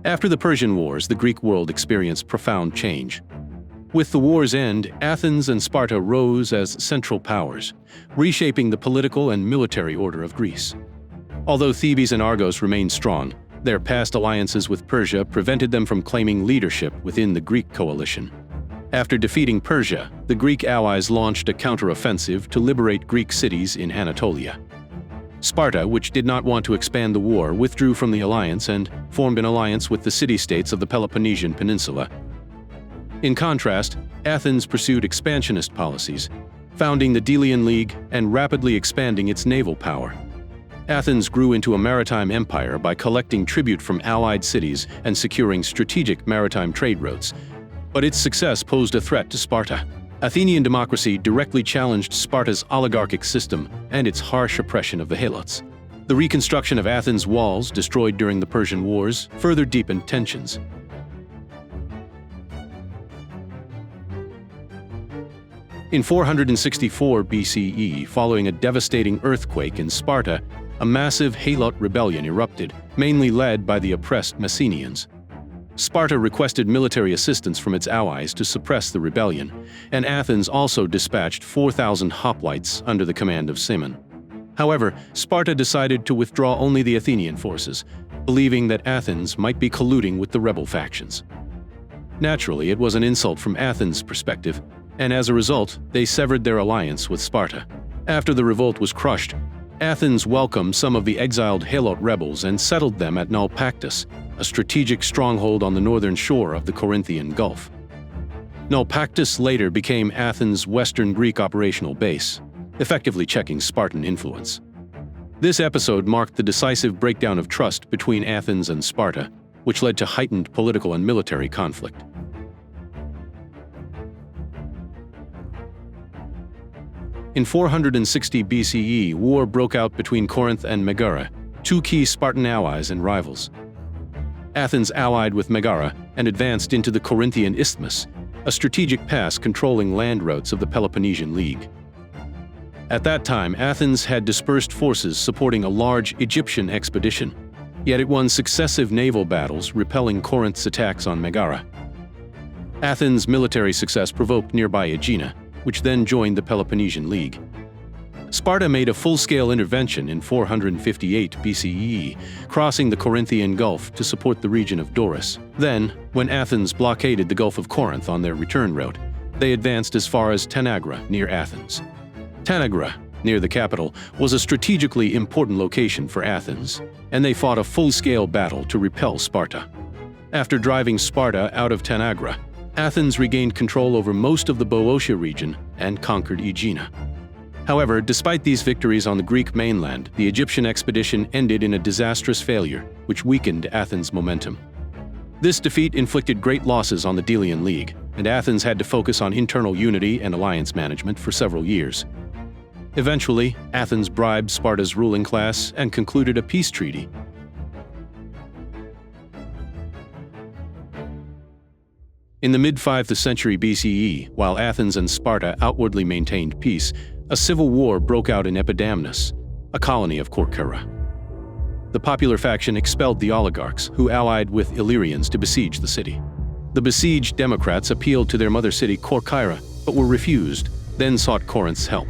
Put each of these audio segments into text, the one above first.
After the Persian Wars, the Greek world experienced profound change. With the war's end, Athens and Sparta rose as central powers, reshaping the political and military order of Greece. Although Thebes and Argos remained strong, their past alliances with Persia prevented them from claiming leadership within the Greek coalition. After defeating Persia, the Greek allies launched a counteroffensive to liberate Greek cities in Anatolia. Sparta, which did not want to expand the war, withdrew from the alliance and formed an alliance with the city-states of the Peloponnesian Peninsula. In contrast, Athens pursued expansionist policies, founding the Delian League and rapidly expanding its naval power. Athens grew into a maritime empire by collecting tribute from allied cities and securing strategic maritime trade routes. But its success posed a threat to Sparta. Athenian democracy directly challenged Sparta's oligarchic system and its harsh oppression of the Helots. The reconstruction of Athens' walls, destroyed during the Persian Wars, further deepened tensions. In 464 BCE, following a devastating earthquake in Sparta, a massive Helot rebellion erupted, mainly led by the oppressed Messenians. Sparta requested military assistance from its allies to suppress the rebellion, and Athens also dispatched 4,000 hoplites under the command of Cimon. However, Sparta decided to withdraw only the Athenian forces, believing that Athens might be colluding with the rebel factions. Naturally, it was an insult from Athens' perspective, and as a result, they severed their alliance with Sparta. After the revolt was crushed, Athens welcomed some of the exiled Helot rebels and settled them at Naupactus, a strategic stronghold on the northern shore of the Corinthian Gulf. Naupactus later became Athens' Western Greek operational base, effectively checking Spartan influence. This episode marked the decisive breakdown of trust between Athens and Sparta, which led to heightened political and military conflict. In 460 BCE, war broke out between Corinth and Megara, two key Spartan allies and rivals. Athens allied with Megara and advanced into the Corinthian Isthmus, a strategic pass controlling land routes of the Peloponnesian League. At that time, Athens had dispersed forces supporting a large Egyptian expedition, yet it won successive naval battles repelling Corinth's attacks on Megara. Athens' military success provoked nearby Aegina, which then joined the Peloponnesian League. Sparta made a full-scale intervention in 458 BCE, crossing the Corinthian Gulf to support the region of Doris. Then, when Athens blockaded the Gulf of Corinth on their return route, they advanced as far as Tanagra, near Athens. Tanagra, near the capital, was a strategically important location for Athens, and they fought a full-scale battle to repel Sparta. After driving Sparta out of Tanagra, Athens regained control over most of the Boeotia region and conquered Aegina. However, despite these victories on the Greek mainland, the Egyptian expedition ended in a disastrous failure, which weakened Athens' momentum. This defeat inflicted great losses on the Delian League, and Athens had to focus on internal unity and alliance management for several years. Eventually, Athens bribed Sparta's ruling class and concluded a peace treaty. In the mid-5th century BCE, while Athens and Sparta outwardly maintained peace, a civil war broke out in Epidamnus, a colony of Corcyra. The popular faction expelled the oligarchs, who allied with Illyrians to besiege the city. The besieged Democrats appealed to their mother city Corcyra, but were refused, then sought Corinth's help.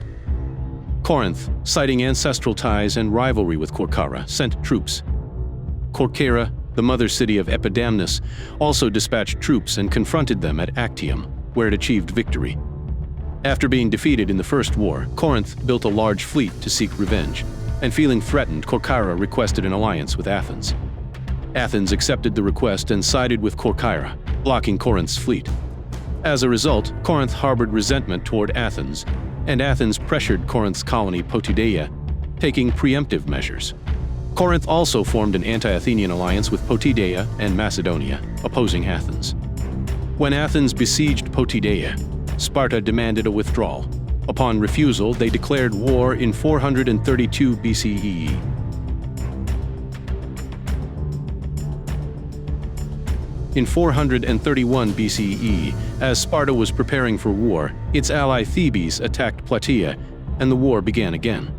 Corinth, citing ancestral ties and rivalry with Corcyra, sent troops. Corcyra, the mother city of Epidamnus, also dispatched troops and confronted them at Actium, where it achieved victory. After being defeated in the First War, Corinth built a large fleet to seek revenge, and feeling threatened, Corcyra requested an alliance with Athens. Athens accepted the request and sided with Corcyra, blocking Corinth's fleet. As a result, Corinth harbored resentment toward Athens, and Athens pressured Corinth's colony Potidaea, taking preemptive measures. Corinth also formed an anti-Athenian alliance with Potidaea and Macedonia, opposing Athens. When Athens besieged Potidaea, Sparta demanded a withdrawal. Upon refusal, they declared war in 432 BCE. In 431 BCE, as Sparta was preparing for war, its ally Thebes attacked Plataea, and the war began again.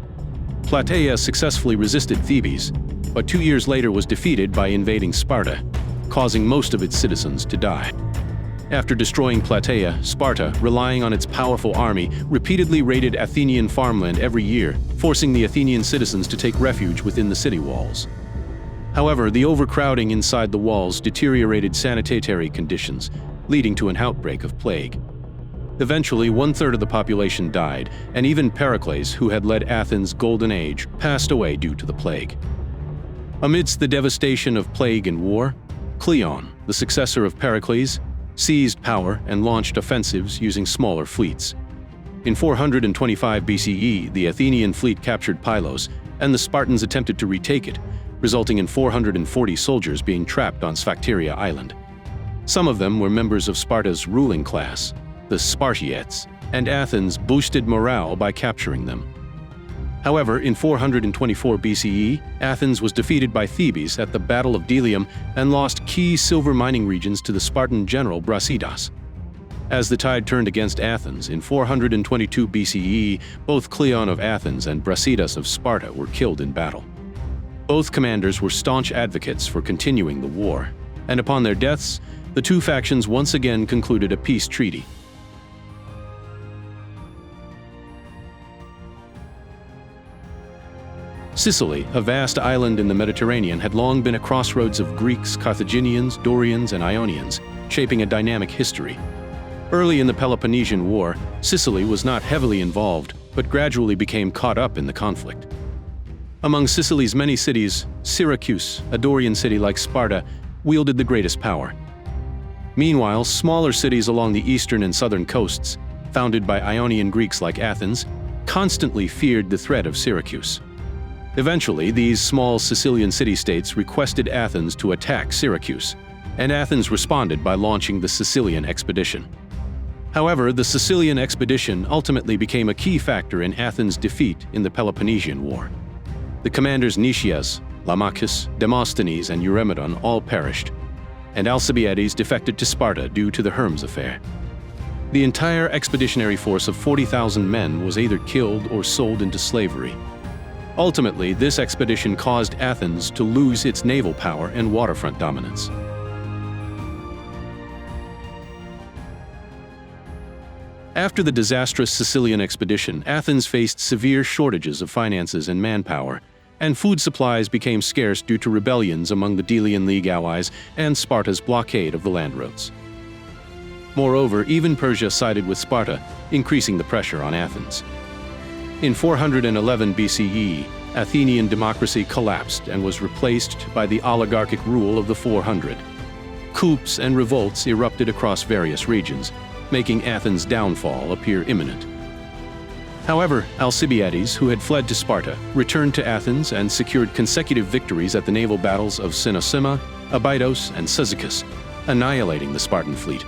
Plataea successfully resisted Thebes, but 2 years later was defeated by invading Sparta. causing most of its citizens to die. After destroying Plataea, Sparta, relying on its powerful army, repeatedly raided Athenian farmland every year, forcing the Athenian citizens to take refuge within the city walls. However, the overcrowding inside the walls deteriorated sanitary conditions, leading to an outbreak of plague. Eventually, 1/3 of the population died, and even Pericles, who had led Athens' golden age, passed away due to the plague. Amidst the devastation of plague and war, Cleon, the successor of Pericles, seized power and launched offensives using smaller fleets. In 425 BCE, the Athenian fleet captured Pylos, and the Spartans attempted to retake it, resulting in 440 soldiers being trapped on Sphacteria Island. Some of them were members of Sparta's ruling class, the Spartiates, and Athens boosted morale by capturing them. However, in 424 BCE, Athens was defeated by Thebes at the Battle of Delium and lost key silver mining regions to the Spartan general Brasidas. As the tide turned against Athens, in 422 BCE, both Cleon of Athens and Brasidas of Sparta were killed in battle. Both commanders were staunch advocates for continuing the war, and upon their deaths, the two factions once again concluded a peace treaty. Sicily, a vast island in the Mediterranean, had long been a crossroads of Greeks, Carthaginians, Dorians, and Ionians, shaping a dynamic history. Early in the Peloponnesian War, Sicily was not heavily involved, but gradually became caught up in the conflict. Among Sicily's many cities, Syracuse, a Dorian city like Sparta, wielded the greatest power. Meanwhile, smaller cities along the eastern and southern coasts, founded by Ionian Greeks like Athens, constantly feared the threat of Syracuse. Eventually, these small Sicilian city-states requested Athens to attack Syracuse, and Athens responded by launching the Sicilian expedition. However, the Sicilian expedition ultimately became a key factor in Athens' defeat in the Peloponnesian War. The commanders Nicias, Lamachus, Demosthenes, and Eurymedon all perished, and Alcibiades defected to Sparta due to the Hermes affair. The entire expeditionary force of 40,000 men was either killed or sold into slavery. Ultimately, this expedition caused Athens to lose its naval power and waterfront dominance. After the disastrous Sicilian expedition, Athens faced severe shortages of finances and manpower, and food supplies became scarce due to rebellions among the Delian League allies and Sparta's blockade of the land routes. Moreover, even Persia sided with Sparta, increasing the pressure on Athens. In 411 BCE, Athenian democracy collapsed and was replaced by the oligarchic rule of the 400. Coups and revolts erupted across various regions, making Athens' downfall appear imminent. However, Alcibiades, who had fled to Sparta, returned to Athens and secured consecutive victories at the naval battles of Cynossema, Abydos, and Cyzicus, annihilating the Spartan fleet.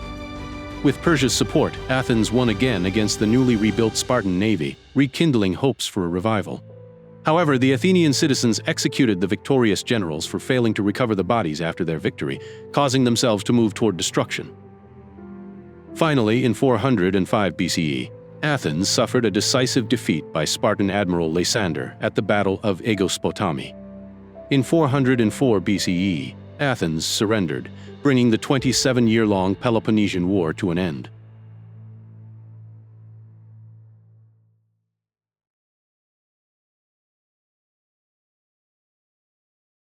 With Persia's support, Athens won again against the newly rebuilt Spartan navy, rekindling hopes for a revival. However, the Athenian citizens executed the victorious generals for failing to recover the bodies after their victory, causing themselves to move toward destruction. Finally, in 405 BCE, Athens suffered a decisive defeat by Spartan admiral Lysander at the Battle of Aegospotami. In 404 BCE, Athens surrendered, bringing the 27-year-long Peloponnesian War to an end.